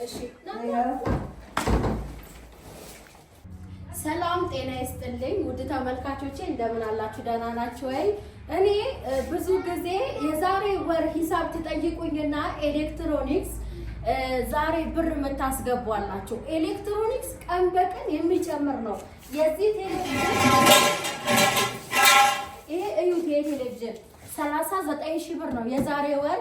እሺ ሰላም ጤና ይስጥልኝ ውድ ተመልካቾቼ እንደምን አላችሁ? ደህና ናችሁ ወይ? እኔ ብዙ ጊዜ የዛሬ ወር ሂሳብ ትጠይቁኝና ኤሌክትሮኒክስ ዛሬ ብር የምታስገቧላችሁ። ኤሌክትሮኒክስ ቀን በቀን የሚጨምር ነው። የዚህ ቴሌቪዥን ይሄ እዩት፣ የቴሌቪዥን 39,000 ብር ነው የዛሬ ወር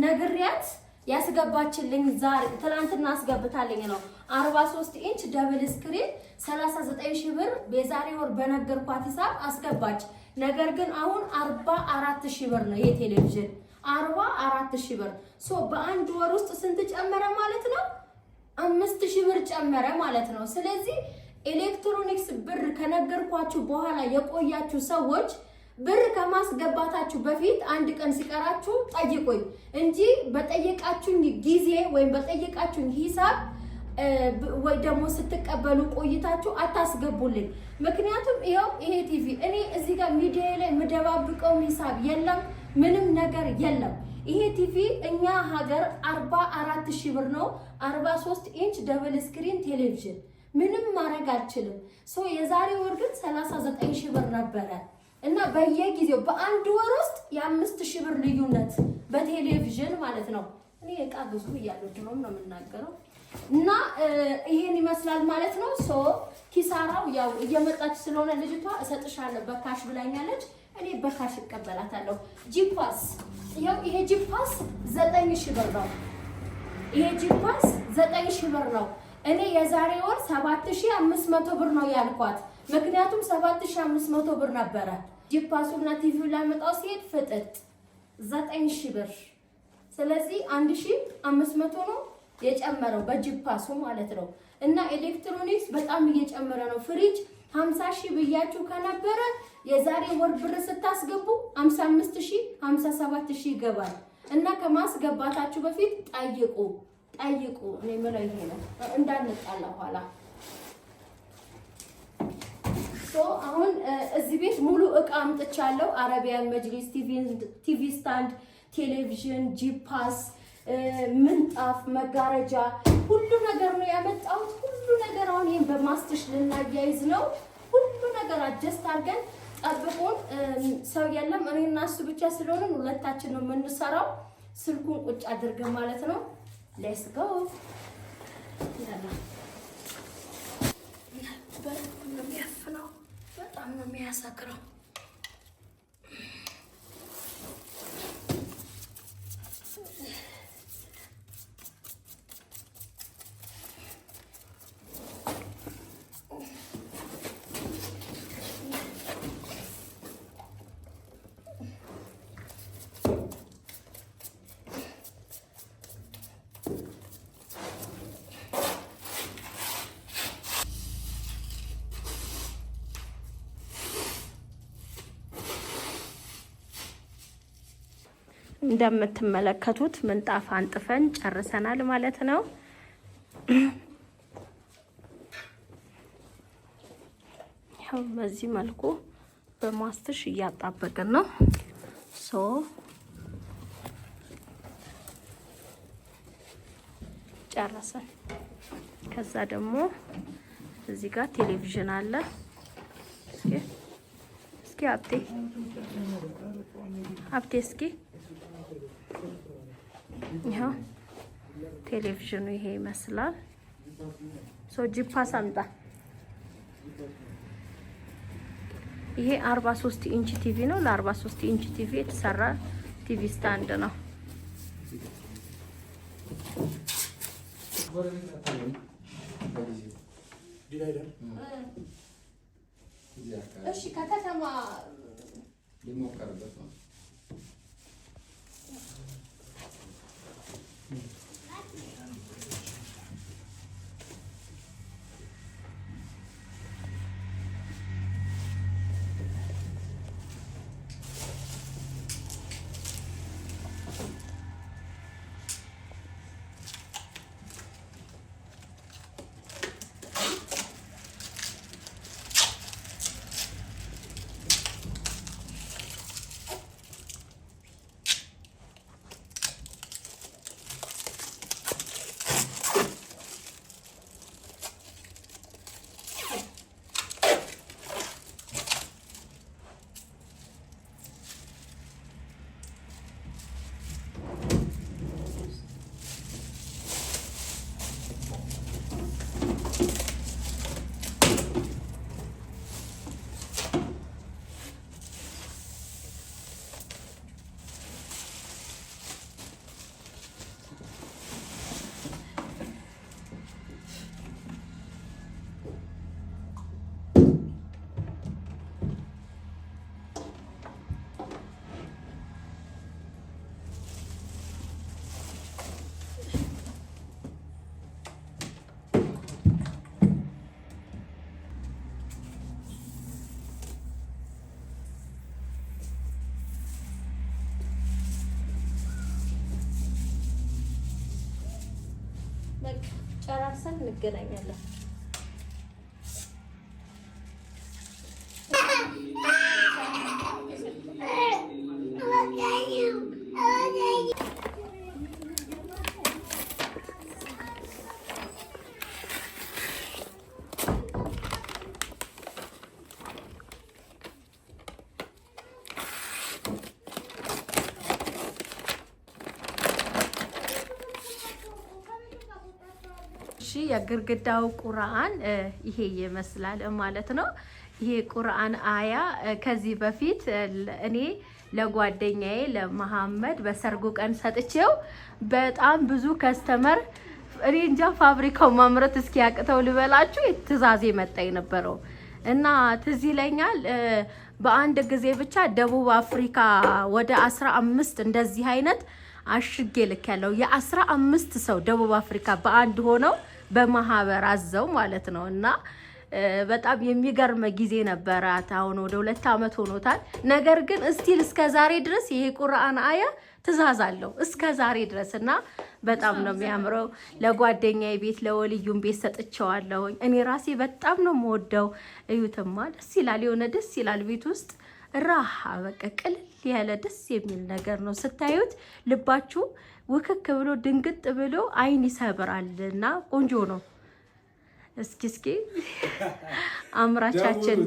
ነግሪያት ያስገባችልኝ። ዛሬ ትላንትና አስገብታልኝ ነው 43 ኢንች ደብል ስክሪን 39,000 ብር የዛሬ ወር በነገርኳት ሂሳብ አስገባች። ነገር ግን አሁን 44,000 ብር ነው የቴሌቪዥን 44,000 ብር። በአንድ ወር ውስጥ ስንት ጨመረ ማለት ነው? 5,000 ብር ጨመረ ማለት ነው። ስለዚህ ኤሌክትሮኒክስ ብር ከነገርኳችሁ በኋላ የቆያችሁ ሰዎች ብር ከማስገባታችሁ በፊት አንድ ቀን ሲቀራችሁ ጠይቁኝ እንጂ በጠየቃችሁኝ ጊዜ ወይም በጠየቃችሁኝ ሂሳብ ወይ ደግሞ ስትቀበሉ ቆይታችሁ አታስገቡልኝ። ምክንያቱም ይሄ ቲቪ እኔ እዚህ ጋር ሚዲያ ላይ መደባብቀው ሂሳብ የለም፣ ምንም ነገር የለም። ይሄ ቲቪ እኛ ሀገር 44,000 ብር ነው። 43 ኢንች ደብል ስክሪን ቴሌቪዥን ምንም ማድረግ አልችልም። የዛሬ ወር ግን 39,000 ብር ነበረ እና በየጊዜው በአንድ ወር ውስጥ የ5,000 ብር ልዩነት በቴሌቪዥን ማለት ነው። እኔ እቃ ብዙ እያለሁ ድሮም ነው የምናገረው እና ይሄን ይመስላል ማለት ነው። ኪሳራው ያው እየመጣች ስለሆነ ልጅቷ እሰጥሻለሁ በካሽ ብላኛለች። እኔ በካሽ እቀበላታለሁ። ጂፓስ ይሄ ጂፓስ 9,000 ብር ነው። ይሄ ጂፓስ 9,000 ብር ነው። እኔ የዛሬ ወር 7,500 ብር ነው ያልኳት፣ ምክንያቱም 7,500 ብር ነበረ። ጂፓሱና ቲቪው ላመጣው ሲሄድ ፍጥጥ 9,000 ብር። ስለዚህ 1,500 ነው የጨመረው በጂፓሱ ማለት ነው። እና ኤሌክትሮኒክስ በጣም እየጨመረ ነው። ፍሪጅ 50,000 ብያችሁ ከነበረ የዛሬ ወር ብር ስታስገቡ 55,000 57,000 ይገባል። እና ከማስገባታችሁ በፊት ጠይቁ። እኔ የምለው ይሄ ነው እንዳንጣላ ኋላ። አሁን እዚህ ቤት ሙሉ እቃ አምጥቻለሁ። አረቢያን መጅሊስ ቲቪ ስታንድ፣ ቴሌቪዥን፣ ጂፓስ፣ ምንጣፍ፣ መጋረጃ ሁሉ ነገር ነው ያመጣሁት። ሁሉ ነገር አሁን ይሄን በማስትሽ ልናያይዝ ነው። ሁሉ ነገር አጀስት አድርገን ጠብቁን። ሰው የለም፣ እኔና እሱ ብቻ ስለሆነ ሁለታችን ነው የምንሰራው። ስልኩን ቁጭ አድርገን ማለት ነው። ሌትስ ጎ ያላ በጣም ነው የሚያሳክረው። እንደምትመለከቱት ምንጣፍ አንጥፈን ጨርሰናል ማለት ነው። ያው በዚህ መልኩ በማስትሽ እያጣበቅን ነው። ጨረሰን። ከዛ ደግሞ እዚህ ጋር ቴሌቪዥን አለ። እስኪ አብቴ እስኪ ይሄው ቴሌቪዥኑ ይሄ ይመስላል። ጂፓስ አምጣ። ይሄ 43 ኢንች ቲቪ ነው። ለ43 ኢንች ቲቪ የተሰራ ቲቪ ስታንድ ነው። እሺ ከተማ ሊሞከርበት ነው። በቃ ጨራርሰን እንገናኛለን። የግርግዳው ቁርአን ይሄ ይመስላል ማለት ነው። ይሄ ቁርአን አያ ከዚህ በፊት እኔ ለጓደኛዬ ለመሐመድ በሰርጉ ቀን ሰጥቼው በጣም ብዙ ከስተመር እኔ እንጃ ፋብሪካው ማምረት እስኪያቅተው ልበላችሁ ትዕዛዝ መጣ የነበረው እና ትዝ ይለኛል በአንድ ጊዜ ብቻ ደቡብ አፍሪካ ወደ 15 እንደዚህ አይነት አሽጌ ልክ ያለው የ15 ሰው ደቡብ አፍሪካ በአንድ ሆነው በማህበር አዘው ማለት ነው። እና በጣም የሚገርም ጊዜ ነበራት። አሁን ወደ 2 አመት ሆኖታል። ነገር ግን እስቲል እስከ ዛሬ ድረስ ይሄ ቁርአን አያ ትዕዛዝ አለው እስከ ዛሬ ድረስ እና በጣም ነው የሚያምረው። ለጓደኛዬ ቤት ለወልዩም ቤት ሰጥቼዋለሁ። እኔ ራሴ በጣም ነው የምወደው። እዩትማ ደስ ይላል። የሆነ ደስ ይላል ቤት ውስጥ ራህ በቃ ቅልል ያለ ደስ የሚል ነገር ነው። ስታዩት ልባችሁ ውክክ ብሎ ድንግጥ ብሎ አይን ይሰብራልና ቆንጆ ነው። እስኪ አምራቻችን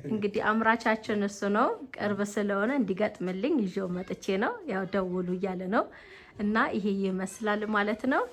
እንግዲህ አምራቻችን እሱ ነው። ቅርብ ስለሆነ እንዲገጥምልኝ ይዤው መጥቼ ነው። ያው ደውሉ እያለ ነው እና ይሄ ይመስላል ማለት ነው።